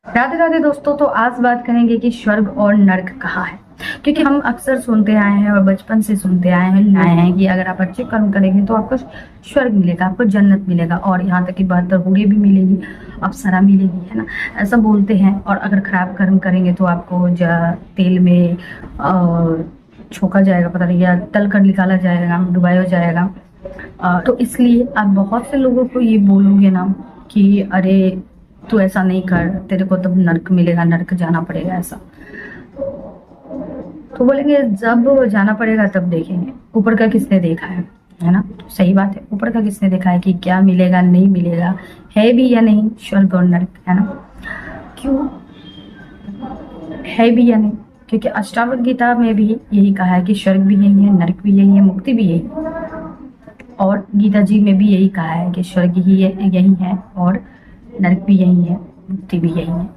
राधे राधे दोस्तों। तो आज बात करेंगे कि स्वर्ग और नर्क कहाँ है। क्योंकि हम अक्सर सुनते आए हैं और बचपन से सुनते आए हैं कि अगर आप अच्छे कर्म करेंगे तो आपको स्वर्ग मिलेगा, आपको जन्नत मिलेगा और यहाँ तक कि 72 हूरें भी मिलेगी, अप्सरा मिलेगी, है ना। ऐसा बोलते हैं। और अगर खराब कर्म करेंगे तो आपको तेल में छोका जाएगा, पता नहीं, या तल कर निकाला जाएगा, डुबाया जाएगा। तो इसलिए आप बहुत से लोगों को ये बोलोगे ना कि अरे तू ऐसा नहीं कर, तेरे को तब नर्क मिलेगा, नर्क जाना पड़ेगा ऐसा। तो बोलेंगे जब जाना पड़ेगा तब देखेंगे, ऊपर का किसने देखा है ना। तो सही बात है, ऊपर का किसने देखा है कि क्या मिलेगा नहीं मिलेगा, है भी या नहीं स्वर्ग और नर्क, है ना। क्यों है भी या नहीं? क्योंकि अष्टावक्र गीता में भी यही कहा है कि स्वर्ग भी यही है, नर्क भी यही है, मुक्ति भी यही है। और गीता जी में भी यही कहा है कि स्वर्ग ही यही है और नरक भी यही है, मुक्ति भी यही है।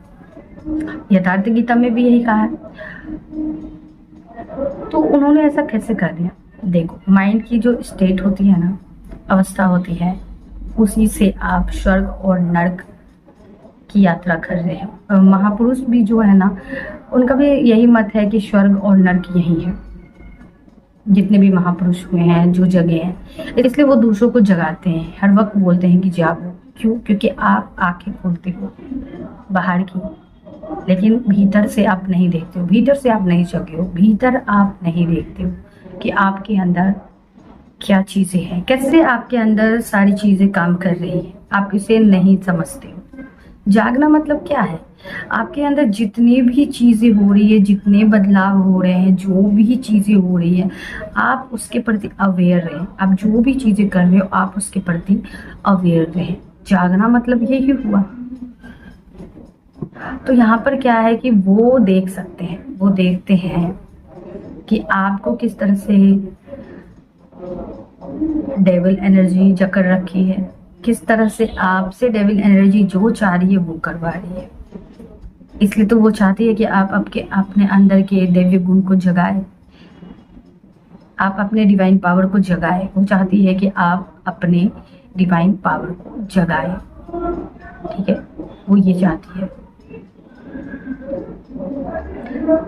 यथार्थ गीता में भी यही कहा है। तो उन्होंने ऐसा कैसे कर दिया? देखो, माइंड की जो स्टेट होती है ना, अवस्था होती है, उसी से आप स्वर्ग और नरक की यात्रा कर रहे हो। महापुरुष भी जो है ना, उनका भी यही मत है कि स्वर्ग और नरक यही है। जितने भी महापुरुष हुए हैं, जो जगह हैं, इसलिए वो दूसरों को जगाते हैं, हर वक्त बोलते हैं कि जागो। क्यों? क्योंकि आप आंखें खोलते हो बाहर की, लेकिन भीतर से आप नहीं देखते हो, भीतर से आप नहीं जगे हो, भीतर आप नहीं देखते हो कि आपके अंदर क्या चीजें हैं, कैसे आपके अंदर सारी चीजें काम कर रही हैं, आप इसे नहीं समझते हो। जागना मतलब क्या है? आपके अंदर जितनी भी चीजें हो रही है, जितने बदलाव हो रहे हैं, जो भी चीजें हो रही है, आप उसके प्रति अवेयर रहें। आप जो भी चीजें कर रहे हो, आप उसके प्रति अवेयर रहें। जागना मतलब यही हुआ। तो यहाँ पर क्या है कि वो देख सकते हैं, वो देखते हैं कि आपको किस तरह से डेविल एनर्जी जकड़ रखी है, किस तरह से आपसे डेविल एनर्जी जो चाह रही है वो करवा रही है। इसलिए तो वो चाहती है कि आप अपने अंदर के दैवीय गुण को जगाए, आप अपने डिवाइन पावर को जगाए। वो चाहती है कि आप अपने डिवाइन पावर को जगाए, ठीक है, वो ये चाहती है।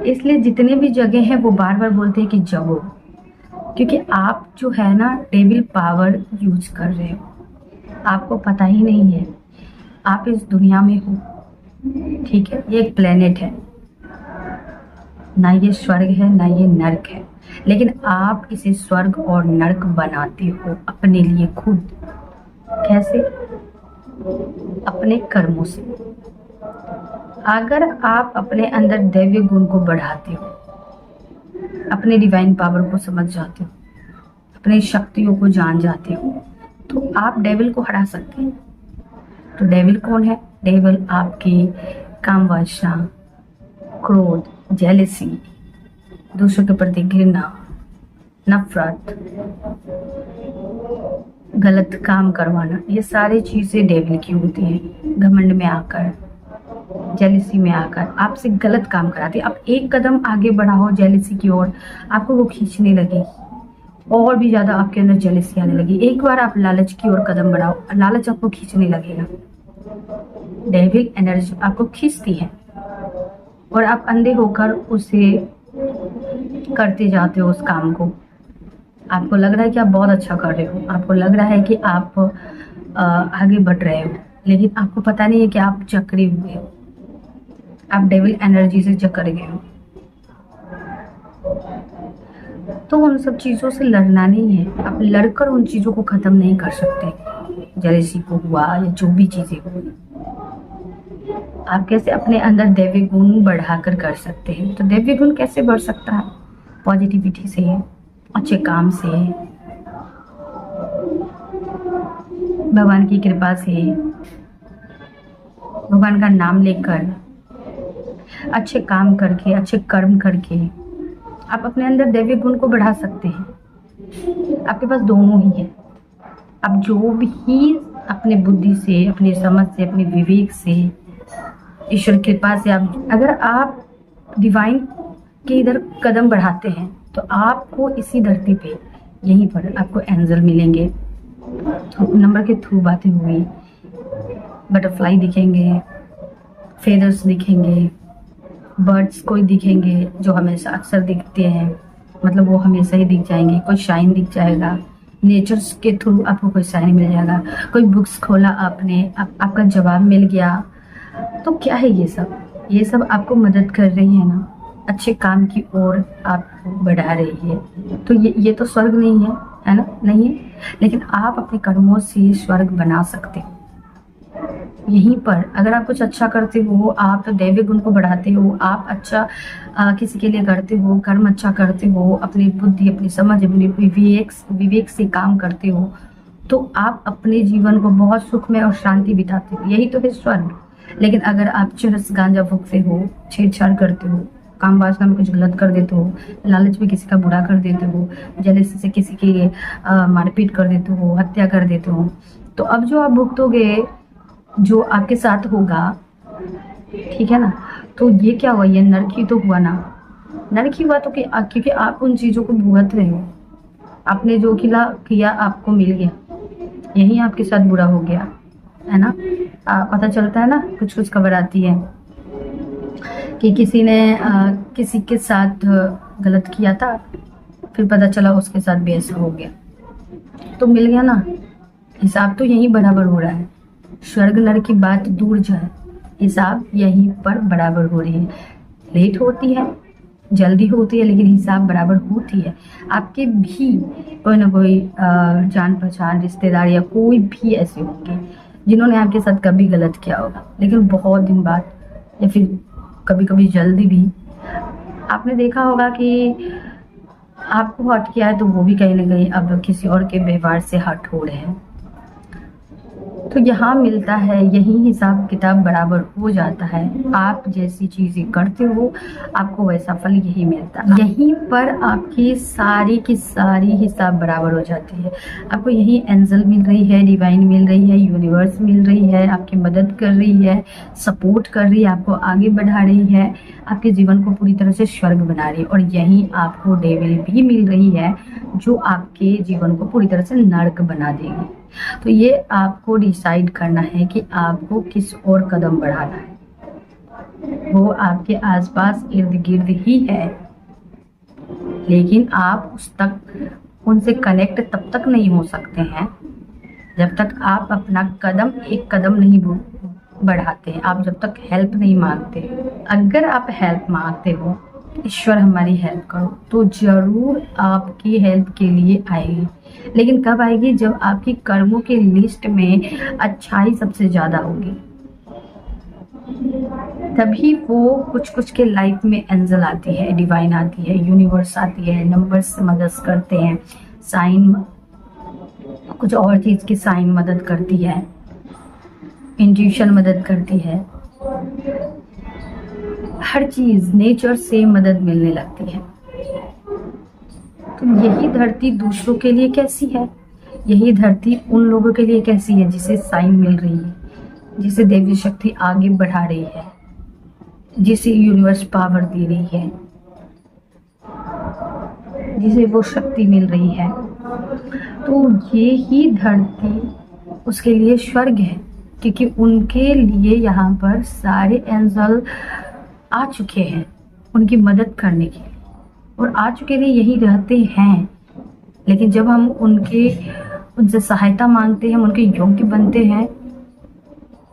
इसलिए जितने भी जगह हैं वो बार बार बोलते हैं कि जगो, क्योंकि आप जो है ना डेविल पावर यूज कर रहे हो, आपको पता ही नहीं है आप इस दुनिया में हो, ठीक है। ये एक प्लेनेट है, ना ये स्वर्ग है ना ये नर्क है, लेकिन आप इसे स्वर्ग और नर्क बनाते हो अपने लिए खुद। कैसे? अपने कर्मों से। अगर आप अपने अंदर दैवीय गुण को बढ़ाते हो, अपने डिवाइन पावर को समझ जाते हो, अपनी शक्तियों को जान जाते हो, तो आप डेविल को हरा सकते हैं। तो डेविल कौन है? डेविल आपकी काम वासना, क्रोध, जेलसी, दूसरों के प्रति घृणा, नफरत, गलत काम करवाना, ये सारी चीजें डेविल की होती हैं। घमंड में आकर, जेलसी में आकर आपसे गलत काम कराती है। आप एक कदम आगे बढ़ाओ जेलसी की ओर, आपको वो खींचने लगेगी, और भी ज्यादा आपके अंदर जेलसी आने लगी। एक बार आप लालच की ओर कदम बढ़ाओ, लालच आपको खींचने लगेगा। डेविल एनर्जी आपको खींचती है और आप अंधे होकर उसे करते जाते हो उस काम को। आपको लग रहा है कि आप बहुत अच्छा कर रहे हो, आपको लग रहा है कि आप आगे बढ़ रहे हो, लेकिन आपको पता नहीं है कि आप जकड़े हुए हो, आप डेविल एनर्जी से जकड़ गए हो। तो उन सब चीजों से लड़ना नहीं है, आप लड़कर उन चीजों को खत्म नहीं कर सकते। जेलसी को हुआ या जो भी चीजें हुई, आप कैसे अपने अंदर दैवीय गुण बढ़ाकर कर सकते हैं। तो दैवीय गुण कैसे बढ़ सकता है? पॉजिटिविटी से, अच्छे काम से, भगवान की कृपा से, भगवान का नाम लेकर, अच्छे काम करके, अच्छे कर्म करके आप अपने अंदर दैवीय गुण को बढ़ा सकते हैं। आपके पास दोनों ही है। आप जो भी अपने बुद्धि से, अपनी समझ से, अपने विवेक से, ईश्वर कृपा से, अगर आप डिवाइन के इधर कदम बढ़ाते हैं तो आपको इसी धरती पे, यहीं पर आपको एंजल मिलेंगे, नंबर के थ्रू बातें हुई, बटरफ्लाई दिखेंगे, फेदर्स दिखेंगे, बर्ड्स कोई दिखेंगे जो हमेशा अक्सर दिखते हैं, मतलब वो हमेशा ही दिख जाएंगे। कोई शाइन दिख जाएगा, नेचर के थ्रू आपको कोई शाइन मिल जाएगा। कोई बुक्स खोला आपने, आपका जवाब मिल गया। तो क्या है ये सब आपको मदद कर रही है ना, अच्छे काम की ओर आपको बढ़ा रही है। तो ये तो स्वर्ग नहीं है ना, नहीं है। लेकिन आप अपने कर्मों से स्वर्ग बना सकते हो। यहीं पर अगर आप कुछ अच्छा करते हो, आप दैवी गुण को बढ़ाते हो, आप अच्छा किसी के लिए करते हो, कर्म अच्छा करते हो, अपनी बुद्धि, अपनी समझ, अपनी विवेक से काम करते हो, तो आप अपने जीवन को बहुत सुख में और शांति बिताते हो। यही तो है स्वर्ग। लेकिन अगर आप चरस गांजा फूकते हो, छेड़छाड़ करते हो, काम वासना में कुछ गलत कर देते हो, लालच में किसी का बुरा कर देते हो, जेलसी से किसी की मारपीट कर देते हो, हत्या कर देते हो, तो अब जो आप भुगतोगे, जो आपके साथ होगा, ठीक है ना, तो ये क्या हुआ, ये नरक ही तो हुआ ना। नरक ही हुआ तो क्योंकि आप उन चीज़ों को भुगत रहे हो। आपने जो किया आपको मिल गया, यही आपके साथ बुरा हो गया, है ना। पता चलता है ना, कुछ कुछ खबर आती है कि किसी ने किसी के साथ गलत किया था, फिर पता चला उसके साथ भी ऐसा हो गया, तो मिल गया ना। हिसाब तो यहीं बराबर हो रहा है। स्वर्ग नरक की बात दूर जाए, हिसाब यहीं पर बराबर हो रही है। लेट होती है, जल्दी होती है, लेकिन हिसाब बराबर होती है। आपके भी कोई ना कोई जान पहचान, रिश्तेदार या कोई भी ऐसे होंगे जिन्होंने आपके साथ कभी गलत किया होगा, लेकिन बहुत दिन बाद या फिर कभी कभी जल्दी भी। आपने देखा होगा कि आपको हर्ट किया है, तो वो भी कहीं ना कहीं अब किसी और के व्यवहार से हर्ट हो रहे हैं। तो यहाँ मिलता है, यही हिसाब किताब बराबर हो जाता है। आप जैसी चीज़ें करते हो, आपको वैसा फल यही मिलता है। यहीं पर आपकी सारी की सारी हिसाब बराबर हो जाती है। आपको यही एंजल मिल रही है, डिवाइन मिल रही है, यूनिवर्स मिल रही है, आपकी मदद कर रही है, सपोर्ट कर रही है, आपको आगे बढ़ा रही है, आपके जीवन को पूरी तरह से स्वर्ग बना रही है। और यहीं आपको डेविल भी मिल रही है, जो आपके जीवन को पूरी तरह से नर्क बना देगी। तो ये आपको डिसाइड करना है कि आपको किस ओर कदम बढ़ाना है। वो आपके आसपास इर्द गिर्द ही है, लेकिन आप उस तक उनसे कनेक्ट तब तक नहीं हो सकते हैं जब तक आप अपना कदम एक कदम नहीं बढ़ाते, आप जब तक हेल्प नहीं मांगते। अगर आप हेल्प मांगते हो, ईश्वर हमारी हेल्प करो, तो जरूर आपकी हेल्प के लिए आएगी। लेकिन कब आएगी? जब आपकी कर्मों की लिस्ट में अच्छाई सबसे ज्यादा होगी, तभी वो कुछ कुछ के लाइफ में एंजल आती है, डिवाइन आती है, यूनिवर्स आती है, नंबर्स मदद करते हैं, साइन, कुछ और चीज की साइन मदद करती है, इंट्यूशन मदद करती है, हर चीज नेचर से मदद मिलने लगती है। तो यही धरती दूसरों के लिए कैसी है, यही धरती उन लोगों के लिए कैसी है जिसे साइन मिल रही है, जिसे देवी शक्ति आगे बढ़ा रही है, जिसे यूनिवर्स पावर दे रही है, जिसे वो शक्ति मिल रही है। तो ये ही धरती उसके लिए स्वर्ग है, क्योंकि उनके लिए यहाँ पर सारे एंजल आ चुके हैं उनकी मदद करने के लिए, और आ चुके लिए यही रहते हैं। लेकिन जब हम उनसे सहायता मांगते हैं, हम उनके योग्य बनते हैं,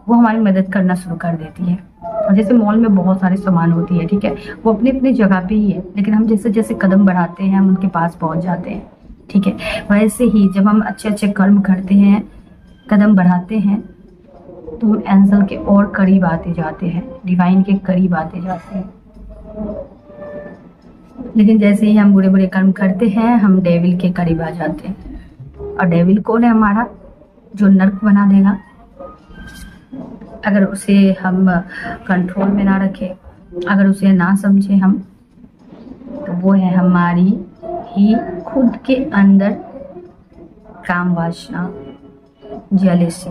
वो हमारी मदद करना शुरू कर देती है। और जैसे मॉल में बहुत सारे सामान होती है, ठीक है, वो अपनी अपनी जगह पे ही है, लेकिन हम जैसे जैसे कदम बढ़ाते हैं हम उनके पास पहुंच जाते हैं, ठीक है। वैसे ही जब हम अच्छे अच्छे कर्म करते हैं, कदम बढ़ाते हैं, तो हम एंजल के और करीब आते जाते हैं, डिवाइन के करीब आते जाते हैं। लेकिन जैसे ही हम बुरे बुरे कर्म करते हैं, हम डेविल के करीब आ जाते हैं। और डेविल कौन है? हमारा जो नर्क बना देगा अगर उसे हम कंट्रोल में ना रखें, अगर उसे ना समझे हम, तो वो है हमारी ही खुद के अंदर काम वासना, जेलसी,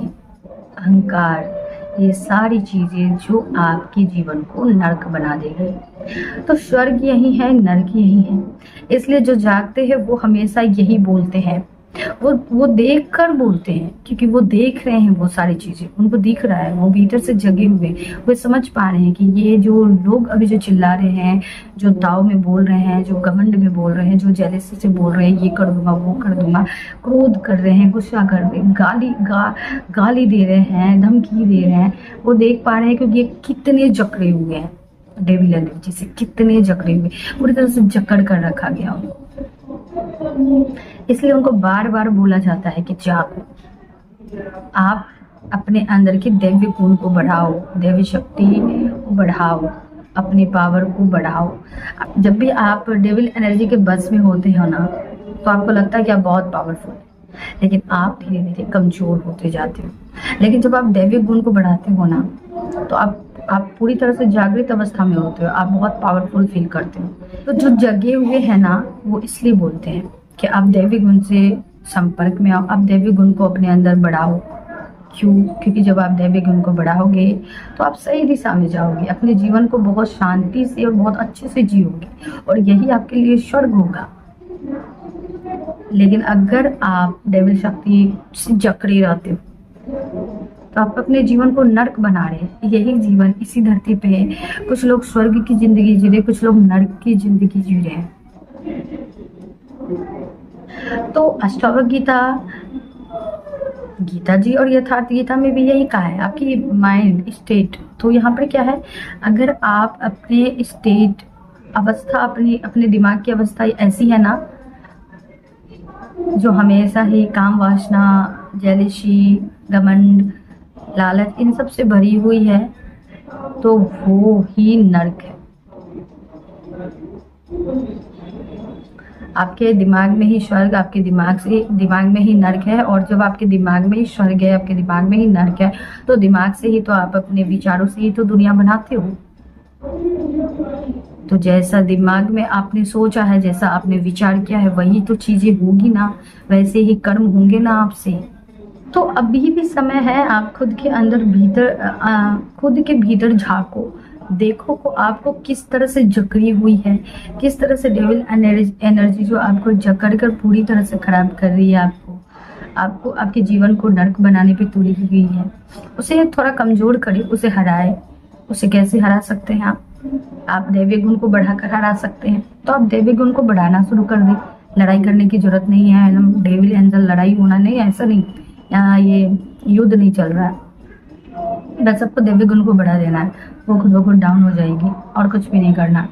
अहंकार, ये सारी चीजें जो आपके जीवन को नर्क बना देगी। तो स्वर्ग यही है, नर्क यही है। इसलिए जो जागते हैं वो हमेशा यही बोलते हैं वो देख कर बोलते हैं, क्योंकि वो देख रहे हैं वो सारी चीजें, उनको दिख रहा है, वो भीतर से जगे हुए हैं, वो समझ पा रहे हैं कि ये जो लोग अभी जो चिल्ला रहे हैं, जो दाव में बोल रहे हैं, जो घमंड में बोल रहे हैं, जो जेलसी से बोल रहे हैं, ये कर दूंगा वो कर दूंगा, क्रोध कर रहे हैं, गुस्सा कर रहे हैं, गाली दे रहे हैं, धमकी दे रहे हैं, वो देख पा रहे हैं क्योंकि ये कितने जकड़े हुए हैं डेविल एनर्जी से, कितने जकड़े हुए, पूरी तरह से जकड़ कर रखा गया उनको। इसलिए उनको बार बार बोला जाता है कि जागो, आप अपने अंदर के दैव्य गुण को बढ़ाओ, दैव्य शक्ति को बढ़ाओ, अपनी पावर को बढ़ाओ। जब भी आप डेविल एनर्जी के बस में होते हो ना, तो आपको लगता है कि आप बहुत पावरफुल, लेकिन आप धीरे धीरे कमजोर होते जाते हो। लेकिन जब आप दैव्य गुण को बढ़ाते हो ना, तो आप पूरी तरह से जागृत अवस्था में होते हो, आप बहुत पावरफुल फील करते हो। तो जो जगे हुए हैं ना, वो इसलिए बोलते हैं कि आप दैवी गुण से संपर्क में आओ, आप दैवी गुण को अपने अंदर बढ़ाओ। क्यों? क्योंकि जब आप दैवी गुण को बढ़ाओगे तो आप सही दिशा में जाओगे, अपने जीवन को बहुत शांति से और बहुत अच्छे से जियोगे, और यही आपके लिए स्वर्ग होगा। लेकिन अगर आप डेविल शक्ति से जकड़े रहते हो, तो आप अपने जीवन को नर्क बना रहे हैं। यही जीवन इसी धरती पे कुछ लोग स्वर्ग की जिंदगी जी रहे, कुछ लोग नर्क की जिंदगी जी रहे हैं। तो अष्टावक्र गीता जी और यथार्थ गीता में भी यही कहा है, आपकी माइंड स्टेट। तो यहाँ पर क्या है, अगर आप अपने स्टेट अवस्था, अपने दिमाग की अवस्था ऐसी है ना, जो हमेशा ही काम वासना, जेलिसी, घमंड, लालच, इन सब से भरी हुई है, तो वो ही नर्क है। आपके दिमाग में ही स्वर्ग, आपके दिमाग में ही नर्क है। और जब आपके दिमाग में ही स्वर्ग है, आपके दिमाग में ही नर्क है, तो दिमाग से ही तो आप अपने विचारों से ही तो दुनिया बनाते हो। तो जैसा दिमाग में आपने सोचा है, जैसा आपने विचार किया है, वही तो चीजें होगी ना, वैसे ही कर्म होंगे ना आपसे। तो अभी भी समय है, आप खुद के अंदर खुद के भीतर झांको, देखो को आपको किस तरह से जकड़ी हुई है, किस तरह से डेविल एनर्जी जो आपको जकड़ कर पूरी तरह से खराब कर रही है, आपको आपके जीवन को नर्क बनाने पे तुली हुई है। उसे थोड़ा कमजोर करे, उसे हराए। उसे कैसे हरा सकते हैं आप दैवी गुण को बढ़ाकर हरा सकते हैं। तो आप दैवी गुण को बढ़ाना शुरू कर दें, लड़ाई करने की जरूरत नहीं है। एकदम डेविल एंजल लड़ाई होना नहीं, ऐसा नहीं, यहाँ ये युद्ध नहीं चल रहा है। बस सबको दैवी गुण को बढ़ा देना है, वो खुद ब खुद डाउन हो जाएगी, और कुछ भी नहीं करना।